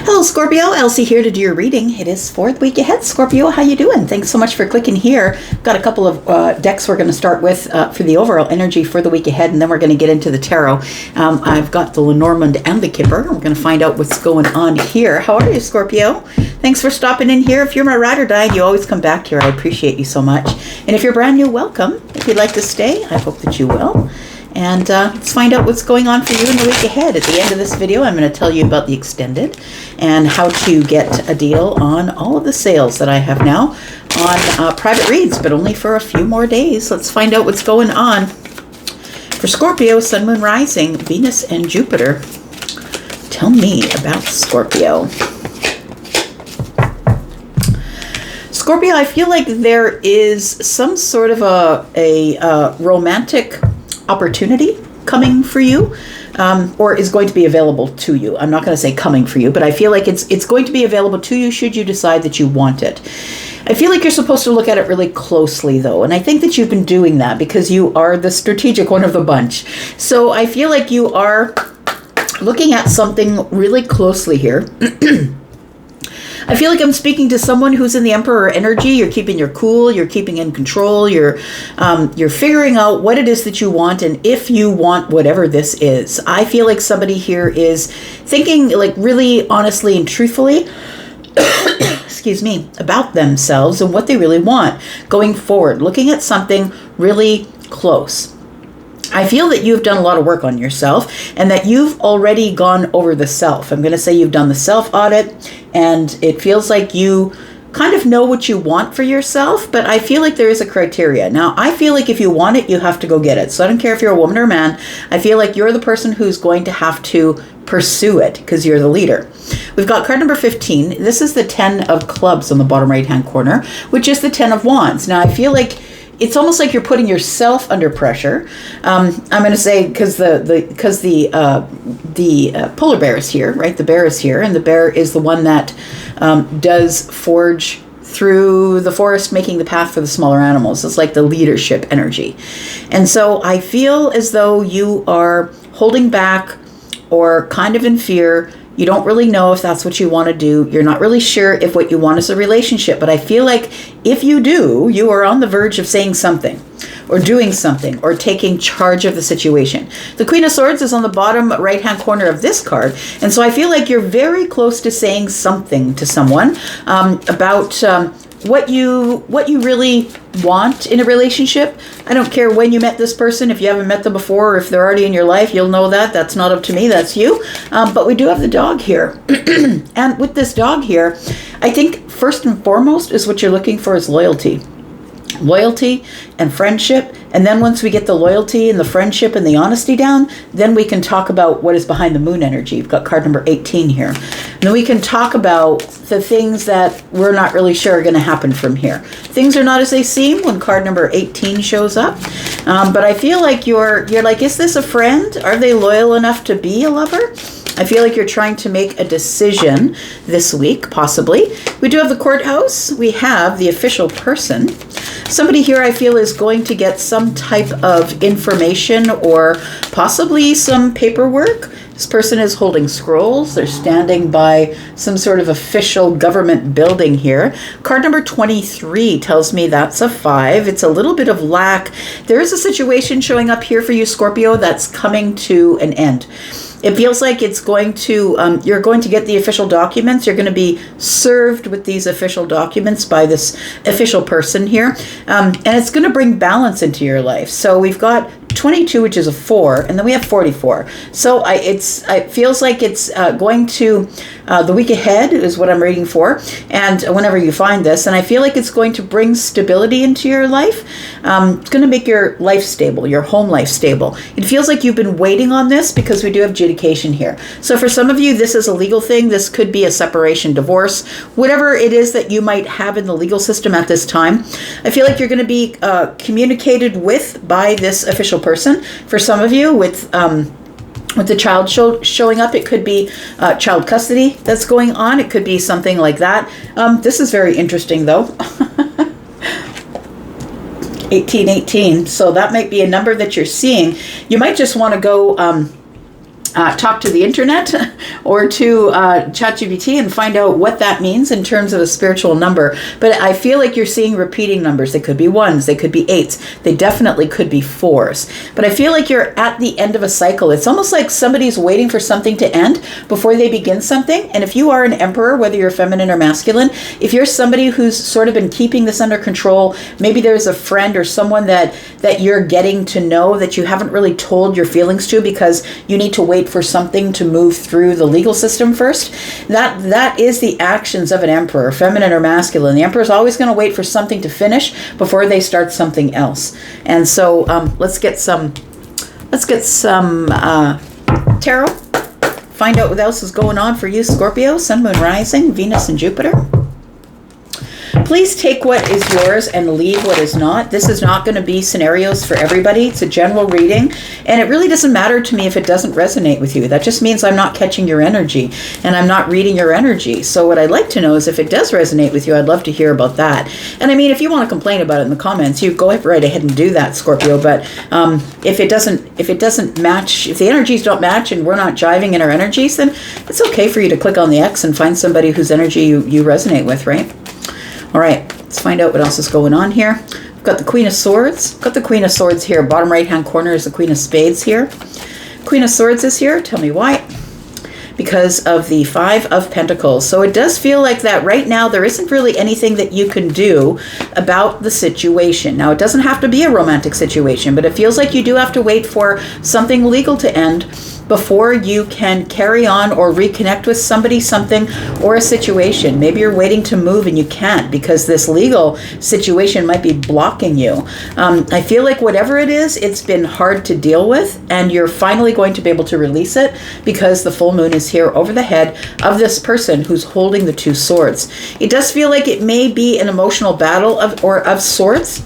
Hello Scorpio, Elsie here to do your reading. It is for the week ahead. Scorpio, how you doing? Thanks so much for clicking here. Got a couple of decks we're going to start with for the overall energy for the week ahead, and then we're going to get into the tarot. I've got the Lenormand and the Kipper. We're going to find out what's going on here. How are you, Scorpio? Thanks for stopping in here. If you're my ride or die, you always come back here. I appreciate you so much. And if you're brand new, welcome. If you'd like to stay, I hope that you will. And let's find out what's going on for you in the week ahead. At the end of this video, I'm going to tell you about the extended and how to get a deal on all of the sales that I have now on private reads, but only for a few more days. Let's find out what's going on. For Scorpio, Sun, Moon, Rising, Venus, and Jupiter. Tell me about Scorpio. Scorpio, I feel like there is some sort of a romantic opportunity coming for you, or is going to be available to you. I'm not going to say coming for you, but I feel like it's going to be available to you should you decide that you want it. I feel like you're supposed to look at it really closely, though, and I think that you've been doing that because you are the strategic one of the bunch. So I feel like you are looking at something really closely here. I feel like I'm speaking to someone who's in the Emperor energy. You're keeping your cool, you're keeping in control, you're figuring out what it is that you want and if you want whatever this is. I feel like somebody here is thinking like really honestly and truthfully, excuse me, about themselves and what they really want going forward, looking at something really close. I feel that you've done a lot of work on yourself and that you've already gone over the self. I'm going to say you've done the self audit, and it feels like you kind of know what you want for yourself, but I feel like there is a criteria. Now, I feel like if you want it, you have to go get it. So I don't care if you're a woman or a man. I feel like you're the person who's going to have to pursue it because you're the leader. We've got card number 15. This is the 10 of clubs on the bottom right-hand corner, which is the 10 of wands. Now, I feel like it's almost like you're putting yourself under pressure. I'm going to say because the polar bear is here, right? The bear is here, and the bear is the one that does forge through the forest, making the path for the smaller animals. It's like the leadership energy. And so I feel as though you are holding back or kind of in fear. You don't really know if that's what you want to do. You're not really sure if what you want is a relationship. But I feel like if you do, you are on the verge of saying something or doing something or taking charge of the situation. The Queen of Swords is on the bottom right-hand corner of this card. And so I feel like you're very close to saying something to someone about what you really want in a relationship. I don't care when you met this person. If you haven't met them before, or if they're already in your life, you'll know that. That's not up to me, that's you. But we do have the dog here. And with this dog here, I think first and foremost is what you're looking for is loyalty. Loyalty and friendship. And then once we get the loyalty and the friendship and the honesty down, then we can talk about what is behind the moon energy. You've got card number 18 here. And then we can talk about the things that we're not really sure are going to happen from here. Things are not as they seem when card number 18 shows up. But I feel like you're like, is this a friend? Are they loyal enough to be a lover? I feel like you're trying to make a decision this week, possibly. We do have the courthouse. We have the official person. Somebody here I feel is going to get some type of information or possibly some paperwork. This person is holding scrolls. They're standing by some sort of official government building here. Card number 23 tells me that's a 5. It's a little bit of lack. There is a situation showing up here for you, Scorpio, that's coming to an end. It feels like it's going to, you're going to get the official documents. You're going to be served with these official documents by this official person here. And it's going to bring balance into your life. So we've got 22, which is a 4, and then we have 44. So it feels like it's going to, the week ahead is what I'm reading for, and whenever you find this, and I feel like it's going to bring stability into your life. It's going to make your life stable, your home life stable. It feels like you've been waiting on this because we do have adjudication here. So for some of you, this is a legal thing. This could be a separation, divorce, whatever it is that you might have in the legal system at this time. I feel like you're going to be communicated with by this official person. For some of you, with the child showing up, it could be child custody that's going on. It could be something like that. This is very interesting, though. 1818. So that might be a number that you're seeing. You might just want to go talk to the internet or to ChatGPT and find out what that means in terms of a spiritual number. But I feel like you're seeing repeating numbers. They could be ones, they could be eights, they definitely could be fours. But I feel like you're at the end of a cycle. It's almost like somebody's waiting for something to end before they begin something. And if you are an emperor, whether you're feminine or masculine, if you're somebody who's sort of been keeping this under control, maybe there's a friend or someone that you're getting to know that you haven't really told your feelings to because you need to wait for something to move through the legal system first. That is the actions of an emperor, feminine or masculine. The emperor is always going to wait for something to finish before they start something else. And so let's get some tarot. Find out what else is going on for you, Scorpio, Sun, Moon, Rising, Venus, and Jupiter. Please take what is yours and leave what is not. This is not going to be scenarios for everybody. It's a general reading, and it really doesn't matter to me if it doesn't resonate with you. That just means I'm not catching your energy, and I'm not reading your energy. So what I'd like to know is if it does resonate with you, I'd love to hear about that. And I mean, if you want to complain about it in the comments, you go right ahead and do that, Scorpio. But if it doesn't match, if the energies don't match and we're not jiving in our energies, then it's okay for you to click on the X and find somebody whose energy you resonate with, right? All right, let's find out what else is going on here. We've got the Queen of Swords. Got the Queen of Swords here. Bottom right-hand corner is the Queen of Spades here. Queen of Swords is here. Tell me why. Because of the Five of Pentacles. So it does feel like that right now there isn't really anything that you can do about the situation. Now, it doesn't have to be a romantic situation, but it feels like you do have to wait for something legal to end before you can carry on or reconnect with somebody, something, or a situation. Maybe you're waiting to move and you can't because this legal situation might be blocking you. I feel like whatever it is, it's been hard to deal with, and you're finally going to be able to release it because the full moon is here over the head of this person who's holding the two swords. It does feel like it may be an emotional battle of sorts.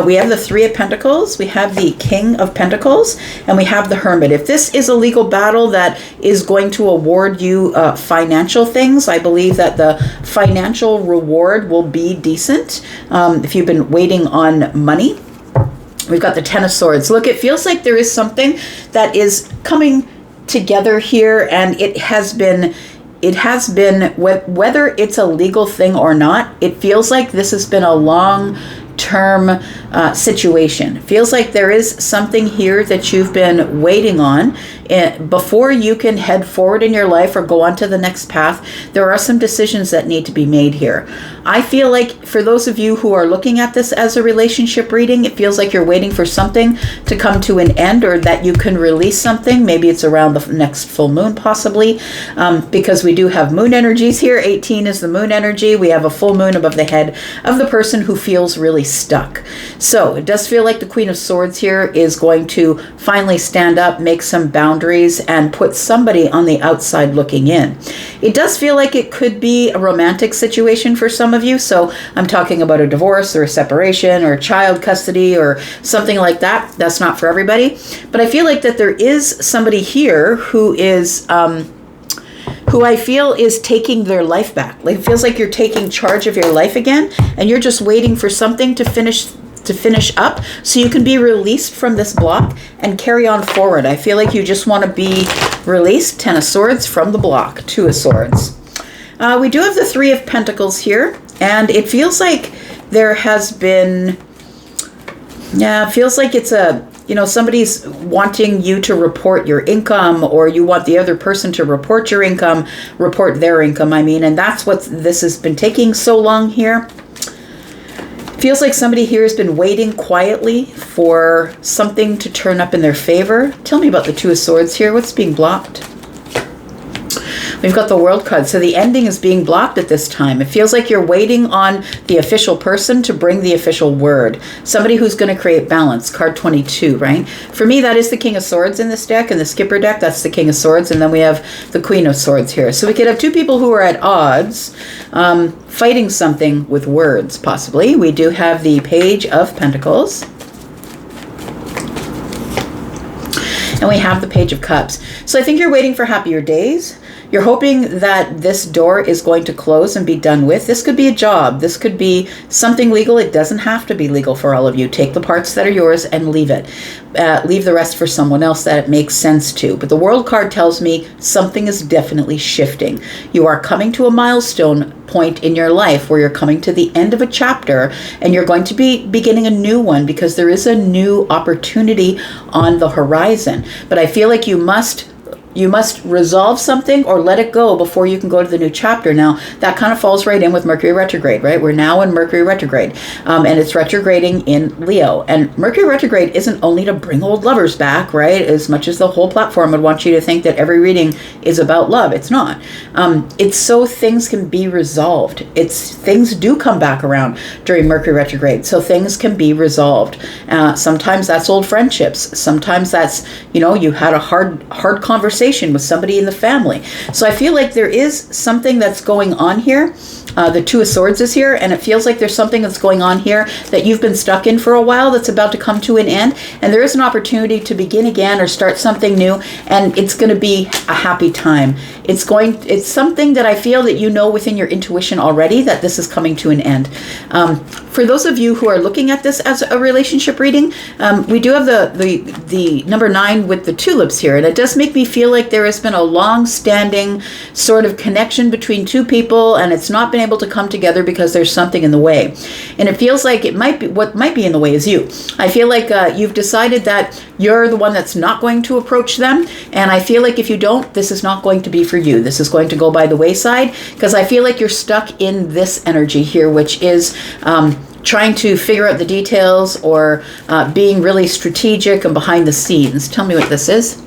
We have the Three of Pentacles, we have the King of Pentacles, and we have the Hermit. If this is a legal battle that is going to award you financial things, I believe that the financial reward will be decent. If you've been waiting on money, we've got the Ten of Swords. Look, it feels like there is something that is coming together here, and it has been, whether it's a legal thing or not, it feels like this has been a long-term situation. Feels like there is something here that you've been waiting on before you can head forward in your life or go on to the next path. There are some decisions that need to be made here. I feel like for those of you who are looking at this as a relationship reading, it feels like you're waiting for something to come to an end or that you can release something. Maybe it's around the next full moon possibly, because we do have moon energies here. 18 is the moon energy. We have a full moon above the head of the person who feels really stuck. So it does feel like the Queen of Swords here is going to finally stand up, make some boundaries, and put somebody on the outside looking in. It does feel like it could be a romantic situation for some of you. So I'm talking about a divorce or a separation or child custody or something like that. That's not for everybody. But I feel like that there is somebody here who is... who I feel is taking their life back. Like, it feels like you're taking charge of your life again, and you're just waiting for something to finish up so you can be released from this block and carry on forward. I feel like you just want to be released. Ten of Swords from the block. Two of Swords. We do have the Three of Pentacles here, and it feels like there has been, it feels like it's somebody's wanting you to report your income, or you want the other person to report your income, report their income, and that's what this has been taking so long here. Feels like somebody here has been waiting quietly for something to turn up in their favor. Tell me about the Two of Swords here. What's being blocked? We've got the World card. So the ending is being blocked at this time. It feels like you're waiting on the official person to bring the official word. Somebody who's going to create balance. Card 22, right? For me, that is the King of Swords in this deck. In the Skipper deck, that's the King of Swords. And then we have the Queen of Swords here. So we could have two people who are at odds, fighting something with words, possibly. We do have the Page of Pentacles. And we have the Page of Cups. So I think you're waiting for happier days. You're hoping that this door is going to close and be done with. This could be a job. This could be something legal. It doesn't have to be legal for all of you. Take the parts that are yours and leave it. Leave the rest for someone else that it makes sense to. But the World card tells me something is definitely shifting. You are coming to a milestone point in your life where you're coming to the end of a chapter, and you're going to be beginning a new one, because there is a new opportunity on the horizon. But I feel like you must resolve something or let it go before you can go to the new chapter. Now, that kind of falls right in with Mercury retrograde, right? We're now in Mercury retrograde, and it's retrograding in Leo. And Mercury retrograde isn't only to bring old lovers back, right? As much as the whole platform would want you to think that every reading is about love. It's not. It's so things can be resolved. Things do come back around during Mercury retrograde, so things can be resolved. Sometimes that's old friendships. Sometimes that's, you had a hard conversation with somebody in the family. So I feel like there is something that's going on here. The Two of Swords is here, and it feels like there's something that's going on here that you've been stuck in for a while that's about to come to an end, and there is an opportunity to begin again or start something new, and it's going to be a happy time. It's something that I feel that you know within your intuition already that this is coming to an end. For those of you who are looking at this as a relationship reading, we do have the number 9 with the tulips here, and it does make me feel like there has been a long-standing sort of connection between two people, and it's not been able to come together because there's something in the way. And it feels like what might be in the way is you. I feel like you've decided that you're the one that's not going to approach them, and I feel like if you don't, this is not going to be for you. This is going to go by the wayside, because I feel like you're stuck in this energy here, which is trying to figure out the details, or being really strategic and behind the scenes. Tell me what this is.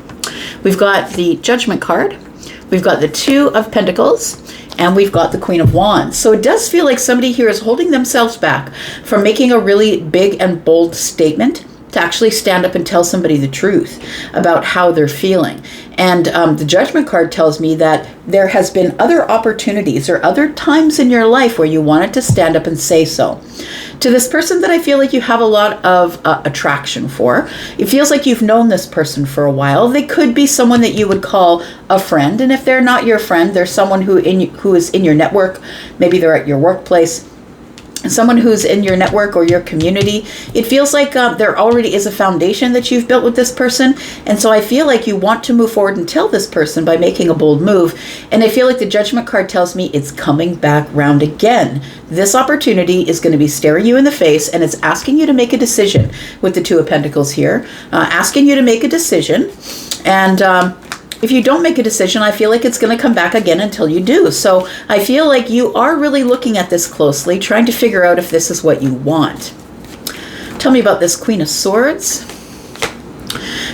We've got the Judgment card, we've got the Two of Pentacles, and we've got the Queen of Wands. So it does feel like somebody here is holding themselves back from making a really big and bold statement to actually stand up and tell somebody the truth about how they're feeling. And the Judgment card tells me that there has been other opportunities or other times in your life where you wanted to stand up and say so. To this person that I feel like you have a lot of attraction for, it feels like you've known this person for a while. They could be someone that you would call a friend. And if they're not your friend, they're someone who is in your network. Maybe they're at your workplace. Someone who's in your network or your community. It feels like there already is a foundation that you've built with this person, and so I feel like you want to move forward and tell this person by making a bold move. And I feel like the Judgment card tells me it's coming back round again. This opportunity is going to be staring you in the face, and it's asking you to make a decision with the Two of Pentacles here, asking you to make a decision. And if you don't make a decision, I feel like it's going to come back again until you do. So I feel like you are really looking at this closely, trying to figure out if this is what you want. Tell me about this Queen of Swords.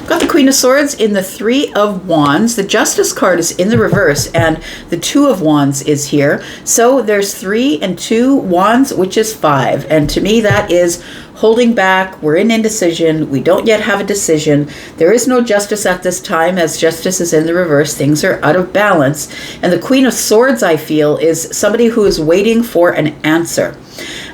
Got the Queen of Swords in the Three of Wands. The Justice card is in the reverse, and the Two of Wands is here. So there's 3 and 2 wands, which is 5. And to me, that is holding back. We're in indecision. We don't yet have a decision. There is no justice at this time, as justice is in the reverse. Things are out of balance. And the Queen of Swords, I feel, is somebody who is waiting for an answer.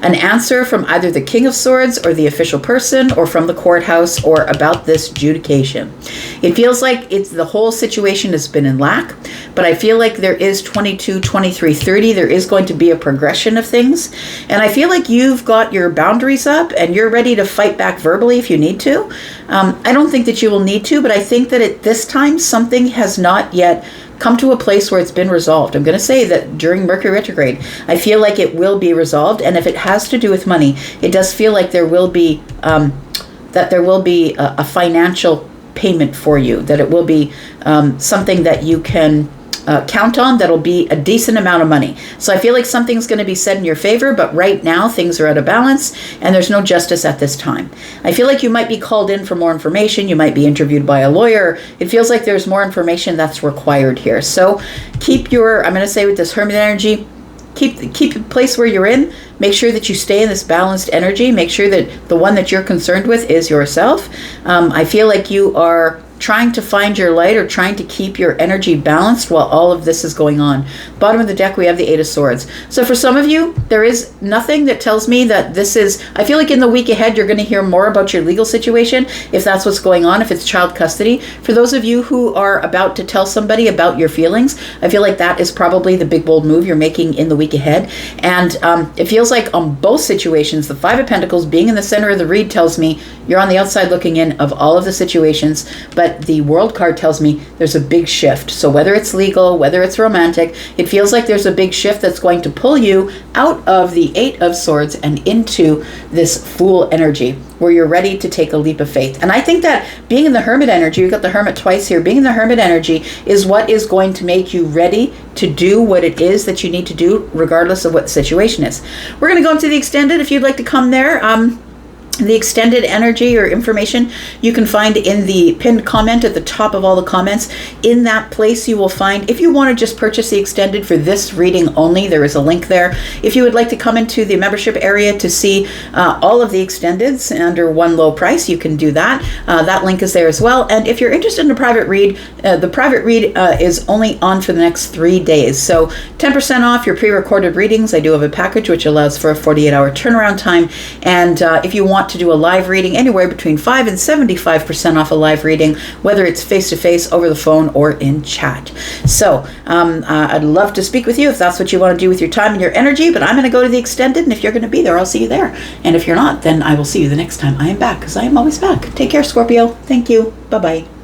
An answer from either the King of Swords or the official person, or from the courthouse, or about this adjudication. It feels like the whole situation has been in lack, but I feel like there is 22, 23, 30. There is going to be a progression of things. And I feel like you've got your boundaries up and you're ready to fight back verbally if you need to. I don't think that you will need to, but I think that at this time, something has not yet come to a place where it's been resolved. I'm going to say that during Mercury retrograde, I feel like it will be resolved. And if it has to do with money, it does feel like there will be a financial payment for you, that it will be something that you can count on, that'll be a decent amount of money. So I feel like something's going to be said in your favor, but right now things are out of balance and there's no justice at this time. I feel like you might be called in for more information. You might be interviewed by a lawyer. It feels like there's more information that's required here. So keep I'm going to say with this Hermit energy, keep the place where you're in. Make sure that you stay in this balanced energy. Make sure that the one that you're concerned with is yourself. I feel like you are trying to find your light or trying to keep your energy balanced while all of this is going on. Bottom of the deck, we have the Eight of Swords. So for some of you, there is nothing that tells me that this is, I feel like in the week ahead, you're going to hear more about your legal situation, if that's what's going on, if it's child custody. For those of you who are about to tell somebody about your feelings, I feel like that is probably the big bold move you're making in the week ahead. And it feels like on both situations, the Five of Pentacles being in the center of the read tells me you're on the outside looking in of all of the situations, but the World card tells me there's a big shift. So whether it's legal, whether it's romantic, it feels like there's a big shift that's going to pull you out of the Eight of Swords and into this Fool energy, where you're ready to take a leap of faith. And I think that being in the Hermit energy, you've got the Hermit twice here, being in the Hermit energy is what is going to make you ready to do what it is that you need to do, regardless of what the situation is. We're going to go into the extended. If you'd like to come there, the extended energy or information you can find in the pinned comment at the top of all the comments. In that place you will find, if you want to just purchase the extended for this reading only, there is a link there. If you would like to come into the membership area to see all of the extendeds under one low price, you can do that. That link is there as well. And if you're interested in a private read, the private read is only on for the next 3 days. So 10% off your pre-recorded readings. I do have a package which allows for a 48-hour turnaround time. And if you want to do a live reading, anywhere between 5 and 75% off a live reading, whether it's face-to-face, over the phone, or in chat. So I'd love to speak with you if that's what you want to do with your time and your energy, but I'm going to go to the extended, and if you're going to be there, I'll see you there. And if you're not, then I will see you the next time I am back, because I am always back. Take care, Scorpio. Thank you. Bye-bye.